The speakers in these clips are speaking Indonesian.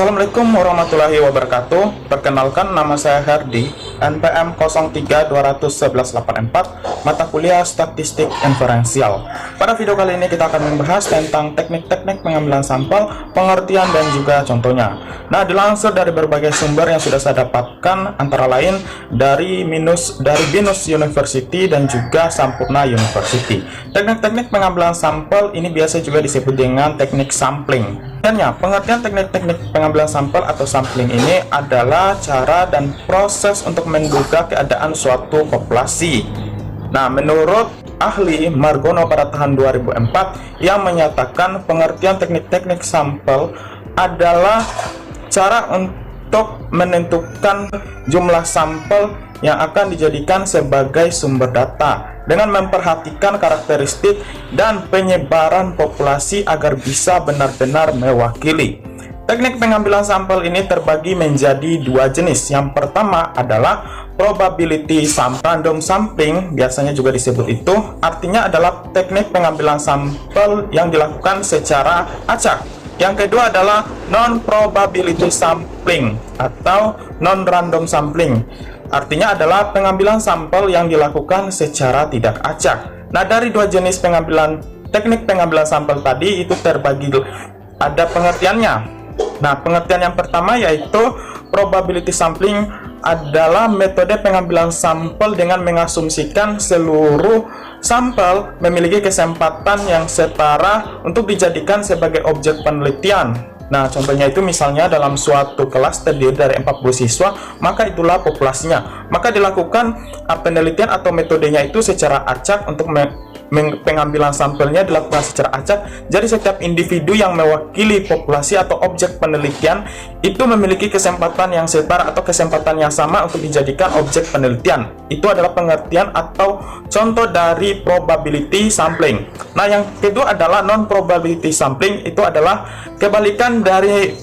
Assalamualaikum warahmatullahi wabarakatuh. Perkenalkan, nama saya Herdi, NPM 03211884, mata kuliah Statistik Inferensial. Pada video kali ini kita akan membahas tentang teknik-teknik pengambilan sampel, pengertian dan juga contohnya. Nah, dilansir dari berbagai sumber yang sudah saya dapatkan, antara lain dari BINUS University dan juga Sampurna University. Teknik-teknik pengambilan sampel ini biasa juga disebut dengan teknik sampling. Pengertian teknik-teknik pengambilan sampel atau sampling ini adalah cara dan proses untuk menduga keadaan suatu populasi. Nah, menurut ahli Margono pada tahun 2004 yang menyatakan pengertian teknik-teknik sampel adalah cara untuk menentukan jumlah sampel yang akan dijadikan sebagai sumber data dengan memperhatikan karakteristik dan penyebaran populasi agar bisa benar-benar mewakili. Teknik pengambilan sampel ini terbagi menjadi dua jenis. Yang pertama adalah probability random sampling, biasanya juga disebut itu, artinya adalah teknik pengambilan sampel yang dilakukan secara acak. Yang kedua adalah non-probability sampling atau non-random sampling. Artinya adalah pengambilan sampel yang dilakukan secara tidak acak. Nah, dari dua jenis teknik pengambilan sampel tadi itu terbagi ada pengertiannya. Nah, pengertian yang pertama yaitu probability sampling adalah metode pengambilan sampel dengan mengasumsikan seluruh sampel memiliki kesempatan yang setara untuk dijadikan sebagai objek penelitian. Nah, contohnya itu misalnya dalam suatu kelas terdiri dari 40 siswa, maka itulah populasinya. Maka dilakukan penelitian atau metodenya itu secara acak untuk pengambilan sampelnya dilakukan secara acak. Jadi setiap individu yang mewakili populasi atau objek penelitian itu memiliki kesempatan yang setara atau kesempatan yang sama untuk dijadikan objek penelitian. Itu adalah pengertian atau contoh dari probability sampling. Nah, yang kedua adalah non-probability sampling, itu adalah kebalikan dari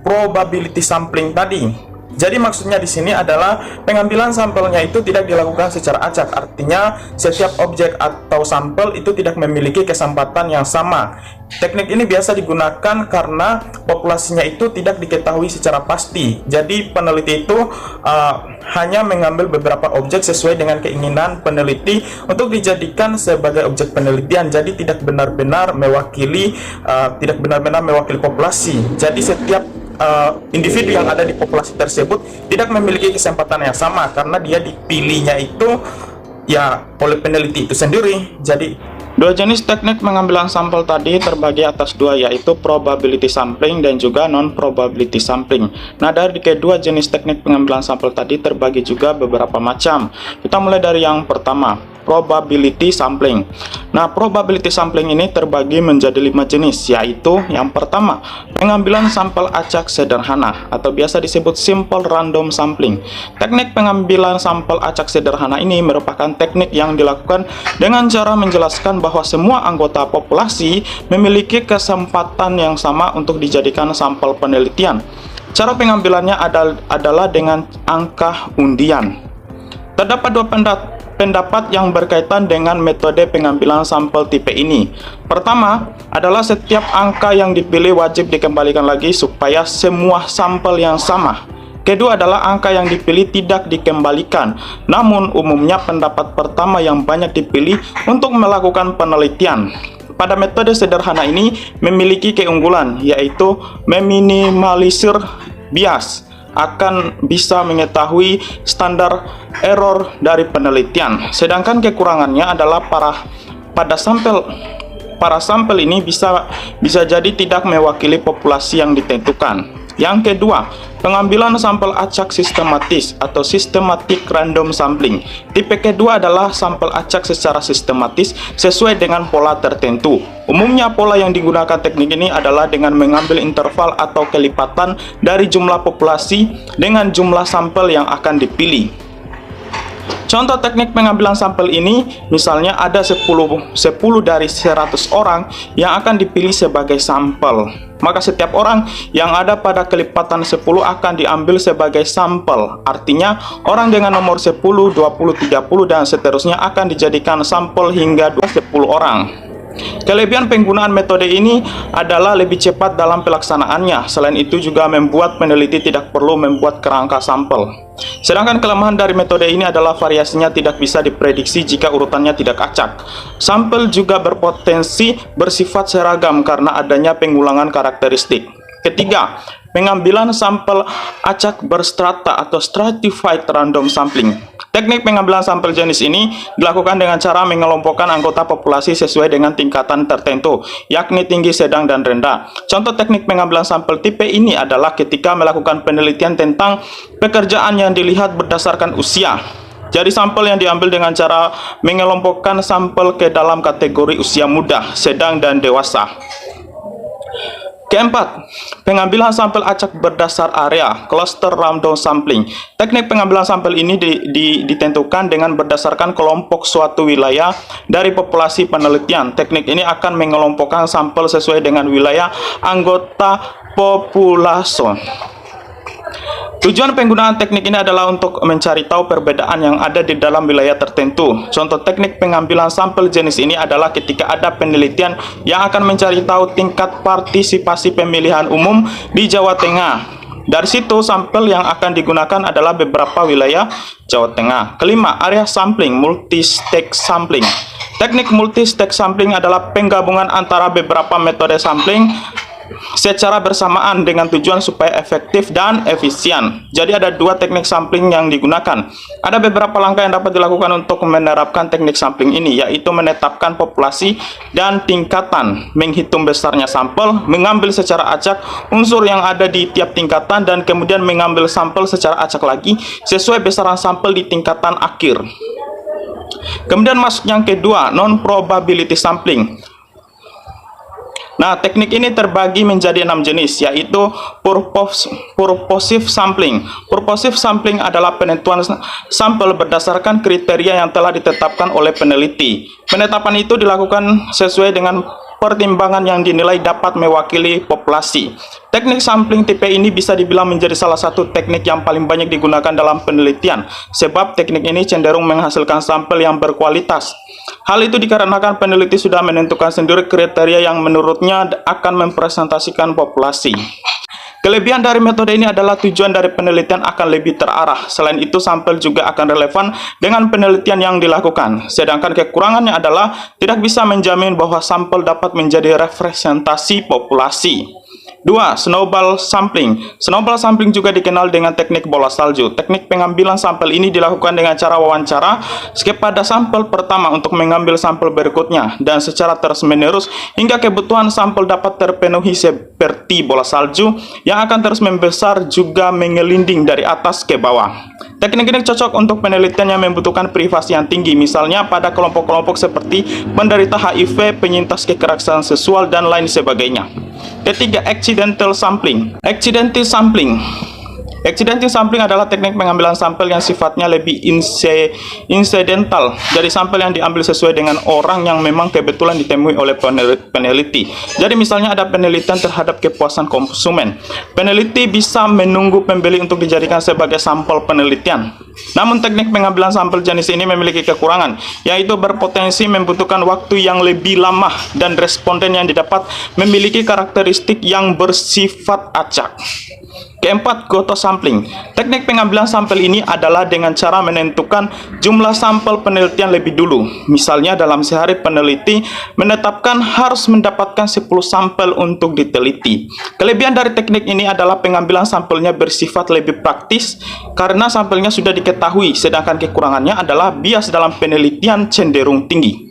probability sampling tadi. Jadi maksudnya di sini adalah pengambilan sampelnya itu tidak dilakukan secara acak. Artinya setiap objek atau sampel itu tidak memiliki kesempatan yang sama. Teknik ini biasa digunakan karena populasinya itu tidak diketahui secara pasti. Jadi peneliti itu hanya mengambil beberapa objek sesuai dengan keinginan peneliti untuk dijadikan sebagai objek penelitian. Jadi tidak benar-benar mewakili populasi. Jadi setiap individu yang ada di populasi tersebut tidak memiliki kesempatan yang sama karena dia dipilihnya itu ya oleh peneliti itu sendiri. Jadi dua jenis teknik pengambilan sampel tadi terbagi atas dua, yaitu probability sampling dan juga non-probability sampling. Nah, dari kedua jenis teknik pengambilan sampel tadi terbagi juga beberapa macam. Kita mulai dari yang pertama, probability sampling. Nah, probability sampling ini terbagi menjadi 5 jenis, yaitu yang pertama, pengambilan sampel acak sederhana atau biasa disebut simple random sampling. Teknik pengambilan sampel acak sederhana ini merupakan teknik yang dilakukan dengan cara menjelaskan bahwa semua anggota populasi memiliki kesempatan yang sama untuk dijadikan sampel penelitian. Cara pengambilannya adalah dengan angka undian. Terdapat dua pendapat yang berkaitan dengan metode pengambilan sampel tipe ini. Pertama adalah setiap angka yang dipilih wajib dikembalikan lagi supaya semua sampel yang sama. Kedua adalah angka yang dipilih tidak dikembalikan. Namun umumnya pendapat pertama yang banyak dipilih untuk melakukan penelitian. Pada metode sederhana ini memiliki keunggulan, yaitu meminimalisir bias, akan bisa mengetahui standar error dari penelitian. Sedangkan kekurangannya adalah para sampel ini bisa jadi tidak mewakili populasi yang ditentukan. Yang kedua, pengambilan sampel acak sistematis atau systematic random sampling. Tipe kedua adalah sampel acak secara sistematis sesuai dengan pola tertentu. Umumnya pola yang digunakan teknik ini adalah dengan mengambil interval atau kelipatan dari jumlah populasi dengan jumlah sampel yang akan dipilih. Contoh teknik pengambilan sampel ini, misalnya ada 10 dari 100 orang yang akan dipilih sebagai sampel. Maka setiap orang yang ada pada kelipatan 10 akan diambil sebagai sampel. Artinya orang dengan nomor 10, 20, 30 dan seterusnya akan dijadikan sampel hingga 10 orang. Kelebihan penggunaan metode ini adalah lebih cepat dalam pelaksanaannya. Selain itu juga membuat peneliti tidak perlu membuat kerangka sampel. Sedangkan kelemahan dari metode ini adalah variasinya tidak bisa diprediksi jika urutannya tidak acak. Sampel juga berpotensi bersifat seragam karena adanya pengulangan karakteristik. Ketiga, pengambilan sampel acak berstrata atau stratified random sampling. Teknik pengambilan sampel jenis ini dilakukan dengan cara mengelompokkan anggota populasi sesuai dengan tingkatan tertentu, yakni tinggi, sedang, dan rendah. Contoh teknik pengambilan sampel tipe ini adalah ketika melakukan penelitian tentang pekerjaan yang dilihat berdasarkan usia. Jadi sampel yang diambil dengan cara mengelompokkan sampel ke dalam kategori usia muda, sedang, dan dewasa. Keempat, pengambilan sampel acak berdasar area, cluster random sampling. Teknik pengambilan sampel ini ditentukan dengan berdasarkan kelompok suatu wilayah dari populasi penelitian. Teknik ini akan mengelompokkan sampel sesuai dengan wilayah anggota populasi. Tujuan penggunaan teknik ini adalah untuk mencari tahu perbedaan yang ada di dalam wilayah tertentu. Contoh teknik pengambilan sampel jenis ini adalah ketika ada penelitian yang akan mencari tahu tingkat partisipasi pemilihan umum di Jawa Tengah. Dari situ, sampel yang akan digunakan adalah beberapa wilayah Jawa Tengah. Kelima, area sampling, multi-stage sampling. Teknik multi-stage sampling adalah penggabungan antara beberapa metode sampling secara bersamaan dengan tujuan supaya efektif dan efisien. Jadi ada dua teknik sampling yang digunakan. Ada beberapa langkah yang dapat dilakukan untuk menerapkan teknik sampling ini, yaitu menetapkan populasi dan tingkatan, menghitung besarnya sampel, mengambil secara acak unsur yang ada di tiap tingkatan, dan kemudian mengambil sampel secara acak lagi sesuai besaran sampel di tingkatan akhir. Kemudian masuk yang kedua, non-probability sampling. Nah, teknik ini terbagi menjadi 6 jenis, yaitu purposive sampling. Purposive sampling adalah penentuan sampel berdasarkan kriteria yang telah ditetapkan oleh peneliti. Penetapan itu dilakukan sesuai dengan pertimbangan yang dinilai dapat mewakili populasi. Teknik sampling tipe ini bisa dibilang menjadi salah satu teknik yang paling banyak digunakan dalam penelitian, sebab teknik ini cenderung menghasilkan sampel yang berkualitas. Hal itu dikarenakan peneliti sudah menentukan sendiri kriteria yang menurutnya akan mempresentasikan populasi. Kelebihan dari metode ini adalah tujuan dari penelitian akan lebih terarah. Selain itu, sampel juga akan relevan dengan penelitian yang dilakukan. Sedangkan kekurangannya adalah tidak bisa menjamin bahwa sampel dapat menjadi representasi populasi. 2. Snowball sampling. Snowball sampling juga dikenal dengan teknik bola salju. Teknik pengambilan sampel ini dilakukan dengan cara wawancara kepada sampel pertama untuk mengambil sampel berikutnya, dan secara terus-menerus hingga kebutuhan sampel dapat terpenuhi seperti bola salju yang akan terus membesar juga mengelinding dari atas ke bawah. Teknik ini cocok untuk penelitian yang membutuhkan privasi yang tinggi, misalnya pada kelompok-kelompok seperti penderita HIV, penyintas kekerasan seksual, dan lain sebagainya. Ketiga, accidental sampling. Accidental sampling adalah teknik pengambilan sampel yang sifatnya lebih incidental. Jadi sampel yang diambil sesuai dengan orang yang memang kebetulan ditemui oleh peneliti. Jadi misalnya ada penelitian terhadap kepuasan konsumen. Peneliti bisa menunggu pembeli untuk dijadikan sebagai sampel penelitian. Namun teknik pengambilan sampel jenis ini memiliki kekurangan, yaitu berpotensi membutuhkan waktu yang lebih lama dan responden yang didapat memiliki karakteristik yang bersifat acak. Keempat, Goto sampling. Teknik pengambilan sampel ini adalah dengan cara menentukan jumlah sampel penelitian lebih dulu. Misalnya dalam sehari peneliti menetapkan harus mendapatkan 10 sampel untuk diteliti. Kelebihan dari teknik ini adalah pengambilan sampelnya bersifat lebih praktis karena sampelnya sudah diketahui, sedangkan kekurangannya adalah bias dalam penelitian cenderung tinggi.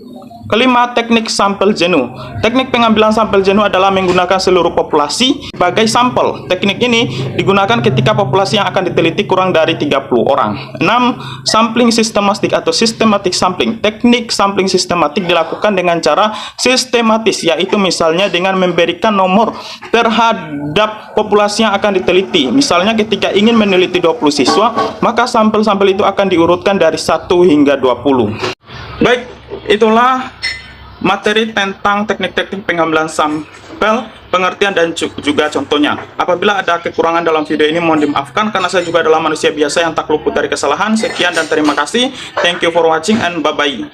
Kelima, teknik sampel jenuh. Teknik pengambilan sampel jenuh adalah menggunakan seluruh populasi sebagai sampel. Teknik ini digunakan ketika populasi yang akan diteliti kurang dari 30 orang. 6. Sampling sistematik atau systematic sampling. Teknik sampling sistematik dilakukan dengan cara sistematis, yaitu misalnya dengan memberikan nomor terhadap populasi yang akan diteliti. Misalnya ketika ingin meneliti 20 siswa, maka sampel-sampel itu akan diurutkan dari 1 hingga 20. Baik, itulah materi tentang teknik-teknik pengambilan sampel, pengertian, dan juga contohnya. Apabila ada kekurangan dalam video ini, mohon dimaafkan karena saya juga adalah manusia biasa yang tak luput dari kesalahan. Sekian dan terima kasih. Thank you for watching and bye-bye.